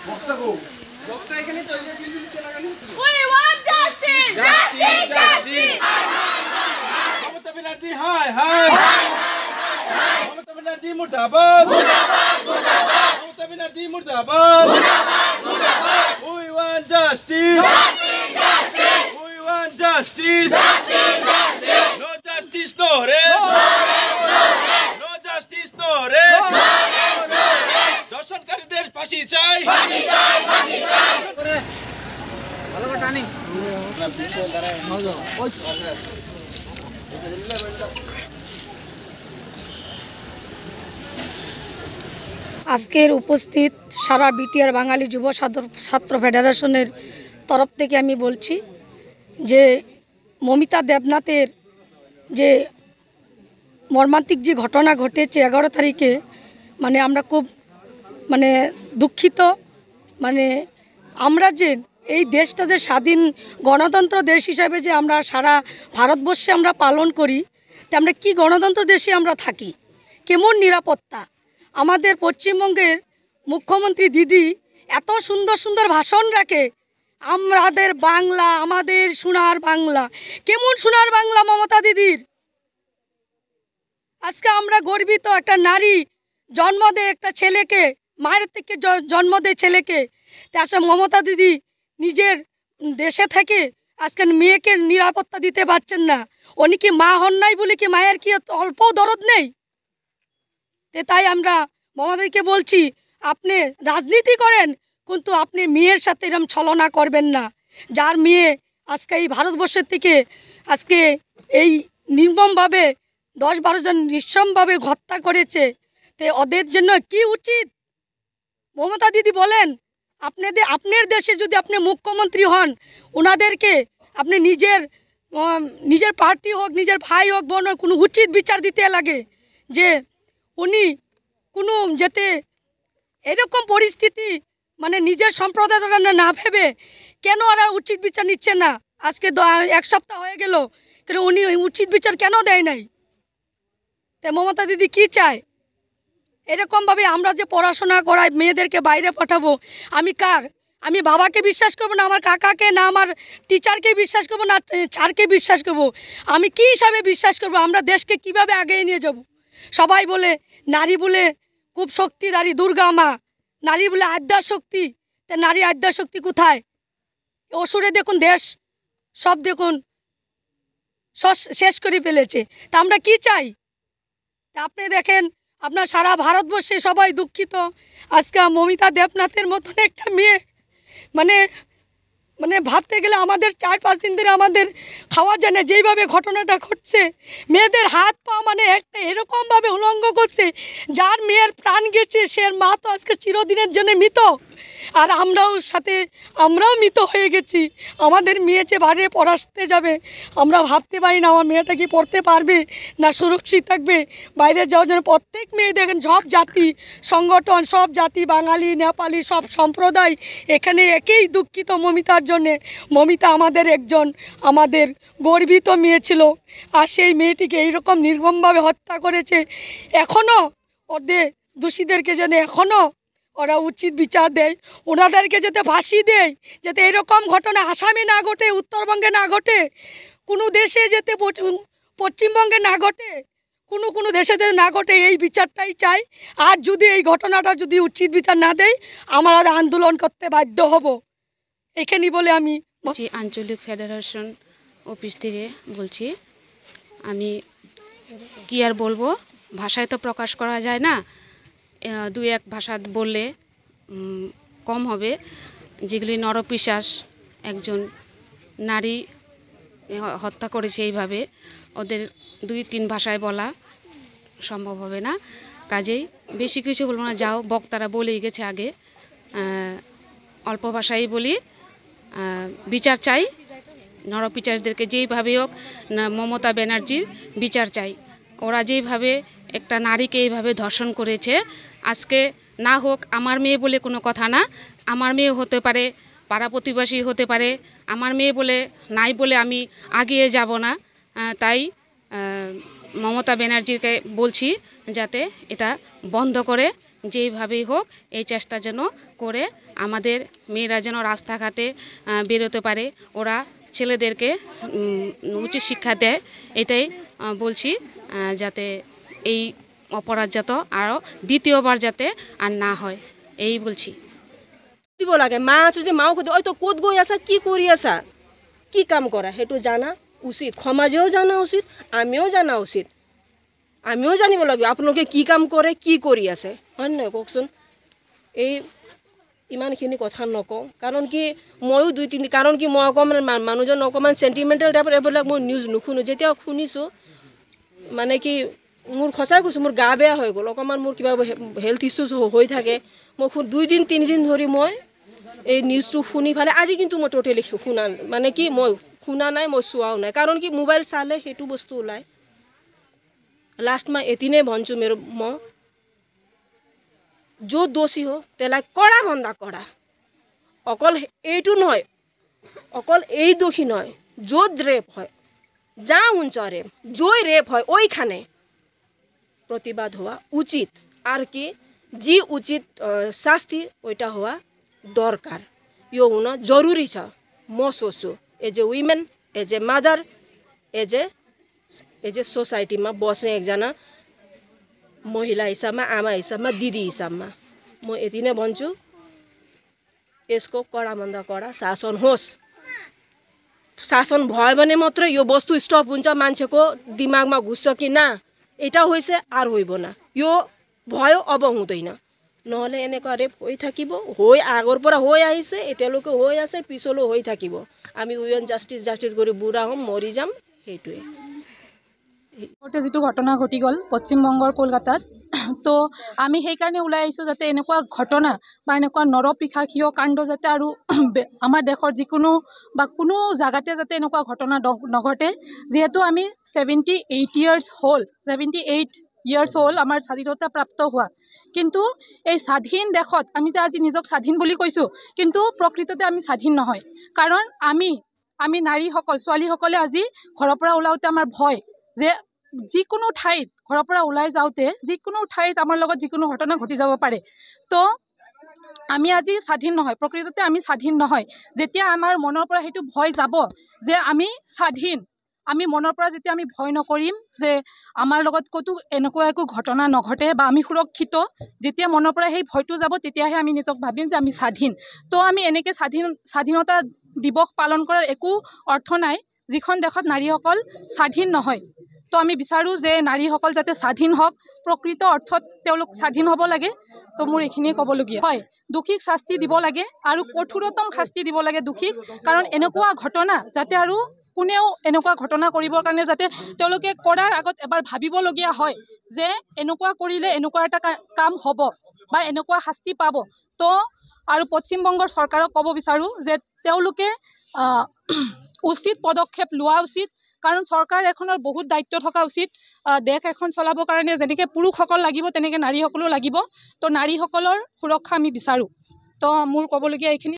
We want justice! Justice! Justice! Mamata Banerjee hi hi Mamata Banerjee মুর্দাবাদ Mamata Banerjee মুর্দাবাদ We want justice! We want justice! No justice, no rest! No justice, no rest! দর্শনকারীদের ফাঁসি চাই আজকের উপস্থিত সারা BTR বাঙালি যুব ছাত্র ফেডারেশনের তরফ থেকে আমি বলছি যে মমিতা দেবনাথের যে মর্মান্তিক যে ঘটনা ঘটেছে 11 তারিখে মানে আমরা খুব মানে দুঃখিত। মানে আমরা যে এই দেশটা যে স্বাধীন গণতন্ত্র দেশ হিসাবে যে আমরা সারা ভারতবর্ষে আমরা পালন করি, তা আমরা কি গণতন্ত্র দেশে আমরা থাকি, কেমন নিরাপত্তা। আমাদের পশ্চিমবঙ্গের মুখ্যমন্ত্রী দিদি এত সুন্দর সুন্দর ভাষণ রাখে, আমাদের বাংলা, আমাদের সোনার বাংলা। কেমন সোনার বাংলা মমতা দিদির? আজকে আমরা গর্বিত, একটা নারী জন্ম দেয় একটা ছেলেকে, মায়ের থেকে জন্ম দেয় ছেলেকে। তাছাড়া মমতা দিদি নিজের দেশে থেকে আজকে মেয়েকে নিরাপত্তা দিতে পারছেন না। উনি কি মা হন নাই বলে কি মায়ের কি অল্প দরদ নেই? তাই আমরা মমতাদিকে বলছি, আপনি রাজনীতি করেন কিন্তু আপনি মেয়ের সাথে এরকম ছলনা করবেন না। যার মেয়ে আজকে এই ভারতবর্ষের থেকে আজকে এই নির্মমভাবে 10-12 জন নিঃসমভাবে হত্যা করেছে, তো ওদের জন্য কি উচিত? মমতা দিদি বলেন, আপনার দেশে যদি আপনি মুখ্যমন্ত্রী হন, ওনাদেরকে আপনি নিজের পার্টি হোক, নিজের ভাই হোক, বোন হোক, কোনো উচিত বিচার দিতে লাগে যে উনি কোনো যেতে এরকম পরিস্থিতি মানে নিজের সম্প্রদায়টা না ভেবে কেন ওরা উচিত বিচার নিচ্ছে না? আজকে 1 সপ্তাহ হয়ে গেল, কেন উনি উচিত বিচার কেন দেয় নাই? তাই মমতা দিদি কি চায়? এরকমভাবে আমরা যে পড়াশোনা করাই মেয়েদেরকে বাইরে পাঠাবো, আমি বাবাকে বিশ্বাস করবো না, আমার কাকাকে না, আমার টিচারকে বিশ্বাস করবো না, স্যারকে বিশ্বাস করবো? আমি কি হিসাবে বিশ্বাস করবো? আমরা দেশকে কিভাবে এগিয়ে নিয়ে যাব? সবাই বলে নারী বলে খুব শক্তিধারী দুর্গা মা, নারী বলে আদ্যা শক্তি। তা নারী আদ্যা শক্তি কোথায়? অসুরে দেখুন দেশ সব দেখুন শেষ করে ফেলেছে। তা আমরা কি চাই? তা আপনি দেখেন, আপনার সারা ভারতবর্ষে সবাই দুঃখিত। আজকে মমিতা দেবনাথের মতন একটা মেয়ে মানে মানে ভাবতে গেলে আমাদের 4-5 দিন ধরে আমাদের খাওয়া যায় না। যেইভাবে ঘটনাটা ঘটছে, মেয়েদের হাত পা মানে একটা এরকমভাবে উলঙ্গ করছে, যার মেয়ের প্রাণ গেছে সে মা তো আজকে চিরদিনের জন্য মৃত। আর আমরাও মৃত হয়ে গেছি। আমাদের মেয়ে যে বাইরে পড়াতে যাবে, আমরা ভাবতে পারি না আমার মেয়েটা কি পড়তে পারবে না সুরক্ষিত থাকবে বাইরে যাওয়ার জন্য। প্রত্যেক মেয়ে দেখেন, সব জাতি সংগঠন, সব জাতি, বাঙালি, নেপালি, সব সম্প্রদায় এখানে একই দুঃখিত মমিতার জন্যে। মমিতা আমাদের গর্বিত মেয়ে ছিল, আর সেই মেয়েটিকে এইরকম নির্মমভাবে হত্যা করেছে। এখনও ওদের দোষীদেরকে যেন এখনও ওরা উচিত বিচার দেয়, ওনাদেরকে যাতে ফাঁসি দেয়, যাতে এরকম ঘটনা আসামে না ঘটে, উত্তরবঙ্গে না ঘটে, কোনো দেশে যাতে পশ্চিমবঙ্গে না ঘটে, কোনো দেশে না ঘটে, এই বিচারটাই চাই। আর যদি এই ঘটনাটা যদি উচিত বিচার না দেয়, আমরা আন্দোলন করতে বাধ্য হব। এখানেই বলে আমি আঞ্চলিক ফেডারেশন অফিস থেকে বলছি। আমি কি আর বলবো, ভাষায় তো প্রকাশ করা যায় না। 2-1 ভাষা বললে কম হবে। যেগুলি নরপিশাচ একজন নারী হত্যা করেছে, এইভাবে ওদের 2-3 ভাষায় বলা সম্ভব হবে না। কাজেই বেশি কিছু বলবো না, যাও বক্তারা বলেই গেছে আগে, অল্প ভাষাই বলি। বিচার চাই, নরপিশাচদেরকে যেইভাবে হোক, মমতা ব্যানার্জির বিচার চাই। ওরা যেইভাবে একটা নারীকে এইভাবে ধর্ষণ করেছে, আজকে না হোক আমার মেয়ে বলে কোনো কথা না, আমার মেয়ে হতে পারে, পাড়া প্রতিবেশী হতে পারে, আমার মেয়ে বলে নাই বলে আমি আগিয়ে যাব না। তাই মমতা ব্যানার্জিকে বলছি যাতে এটা বন্ধ করে যেইভাবেই হোক এই চেষ্টা যেন করে আমাদের মেয়েরা যেন রাস্তাঘাটে বেরোতে পারে, ওরা ছেলেদেরকে উচ্চ শিক্ষা দেয়, এটাই বলছি, যাতে এই অপরাধ যাতে আরও দ্বিতীয়বার যাতে আর না হয়, এই বলছি। দিব লাগে মা যদি মাও কৈ ওই তো ক'ত গৈ আছা, কি কৰি আছা, কি কাম কৰা, সেইটো জানা উচিত, সমাজেও জানা উচিত, আমিও জানা উচিত, আমিও জানিব লাগিব আপোনালোকে কি কাম কৰে, কি কৰি আছে, হয় নহয় কওকচোন। এই ইমানখিনি কথা নকওঁ, কাৰণ কি ময়ো দুই তিনি, কাৰণ কি মই অকণমান মানুহজন অকণমান চেণ্টিমেণ্টেল টাইপৰ, এইবিলাক মই নিউজ নুশুনো, যেতিয়া শুনিছোঁ মানে কি মোৰ সঁচাই কৈছোঁ মোৰ গা বেয়া হৈ গ'ল, অকণমান মোৰ কিবা হেল্থ ইছ্যুজ হৈ থাকে, মই 2 দিন 3 দিন ধৰি মই এই নিউজটো শুনি ফালে, আজি কিন্তু মই টোটেলি শুনা, মানে কি মই শুনা নাই, মই চোৱাও নাই, কাৰণ কি মোবাইল চালে সেইটো বস্তু ওলায়। लास्टमा यति नै भन्छु मेरो, म जो दोषी हो त्यसलाई कडाभन्दा कडा, अकल এইটো নহয়, অকল এই দোষী নহয়, য'ত রেপ হয়, যা हुन्छ রেপ, যই রেপ হয় ওইখানে প্রতিবাদ হওয়া উচিত, আর কি যে উচিত শাস্তি ওইটা হওয়া দরকার, यो हुन जरुरी छ। म सोच्छु as a woman, as a mother, as a सोसाइटीमा बस्ने एकजना महिला हिसाबमा, आमा हिसाबमा, दिदी हिसाबमा म यति नै भन्छु, यसको कडाभन्दा कडा शासन होस्। शासन भयो भने मात्रै यो वस्तु स्टप हुन्छ, मान्छेको दिमागमा घुस्छ कि ना এটা হয়েছে আর হইব না, यो भयो अब हुँदैन, নহলে এনেকুৱা রেপ হৈ থাকিব, হৈ আগৰ পৰা হৈ আহিছে, এতিয়ালৈকে হৈ আছে, পিছলৈ হৈ থাকিব। আমি উইমেন জাষ্টিছ কৰি বুঢ়া হ'ম, মৰি যাম, সেইটোৱে। যেটো ঘটনা ঘটি গ'ল পশ্চিমবংগৰ কলকাতাত, তো আমি সেইকাৰণে ওলাই আহিছোঁ যাতে এনেকুৱা ঘটনা বা এনেকুৱা নৰপিশাচীয় কাণ্ড যাতে আৰু আমাৰ দেশৰ যিকোনো বা কোনো জাগাতে যাতে এনেকুৱা ঘটনা নঘটে। যিহেতু আমি 78 ইয়াৰ্ছ হ'ল, 78 ইয়াৰ্ছ হ'ল আমাৰ স্বাধীনতা প্ৰাপ্ত হোৱা, কিন্তু এই স্বাধীন দেশত আমি যে আজি নিজক স্বাধীন বুলি কৈছোঁ, কিন্তু প্ৰকৃততে আমি স্বাধীন নহয়, কাৰণ আমি নাৰীসকল, ছোৱালীসকলে আজি ঘৰৰ পৰা ওলাওঁতে আমাৰ ভয় যে যিকোনো ঠাইত ঘৰৰ পৰা ওলাই যাওঁতে যিকোনো ঠাইত আমাৰ লগত যিকোনো ঘটনা ঘটি যাব পাৰে। তো আমি আজি স্বাধীন নহয়, প্ৰকৃততে আমি স্বাধীন নহয়। যেতিয়া আমাৰ মনৰ পৰা সেইটো ভয় যাব যে আমি স্বাধীন, আমি মনৰ পৰা যেতিয়া আমি ভয় নকৰিম যে আমাৰ লগত ক'তো এনেকুৱা একো ঘটনা নঘটে বা আমি সুৰক্ষিত, যেতিয়া মনৰ পৰা সেই ভয়টো যাব তেতিয়াহে আমি নিজক ভাবিম যে আমি স্বাধীন। তো আমি এনেকৈ স্বাধীনতা দিৱস পালন কৰাৰ একো অৰ্থ নাই যিখন দেশত নাৰীসকল স্বাধীন নহয়। তো আমি বিচাৰোঁ যে নাৰীসকল যাতে স্বাধীন হওক, প্ৰকৃত অৰ্থত তেওঁলোক স্বাধীন হ'ব লাগে। তো মোৰ এইখিনিয়ে ক'বলগীয়া। হয়, দোষীক শাস্তি দিব লাগে আৰু কঠোৰতম শাস্তি দিব লাগে দোষীক, কাৰণ এনেকুৱা ঘটনা যাতে আৰু কোনেও এনেকুৱা ঘটনা কৰিবৰ কাৰণে যাতে তেওঁলোকে কৰাৰ আগত এবাৰ ভাবিবলগীয়া হয় যে এনেকুৱা কৰিলে এনেকুৱা এটা কাম হ'ব বা এনেকুৱা শাস্তি পাব। তো আৰু পশ্চিমবংগৰ চৰকাৰক ক'ব বিচাৰোঁ যে তেওঁলোকে উচিত পদক্ষেপ লোৱা উচিত, কাৰণ চৰকাৰ এখনৰ বহুত দায়িত্ব থকা উচিত। দেশ এখন চলাবৰ কাৰণে যেনেকৈ পুৰুষসকল লাগিব তেনেকৈ নাৰীসকলো লাগিব। তো নাৰীসকলৰ সুৰক্ষা আমি বিচাৰোঁ। তো মোৰ ক'বলগীয়া এইখিনি।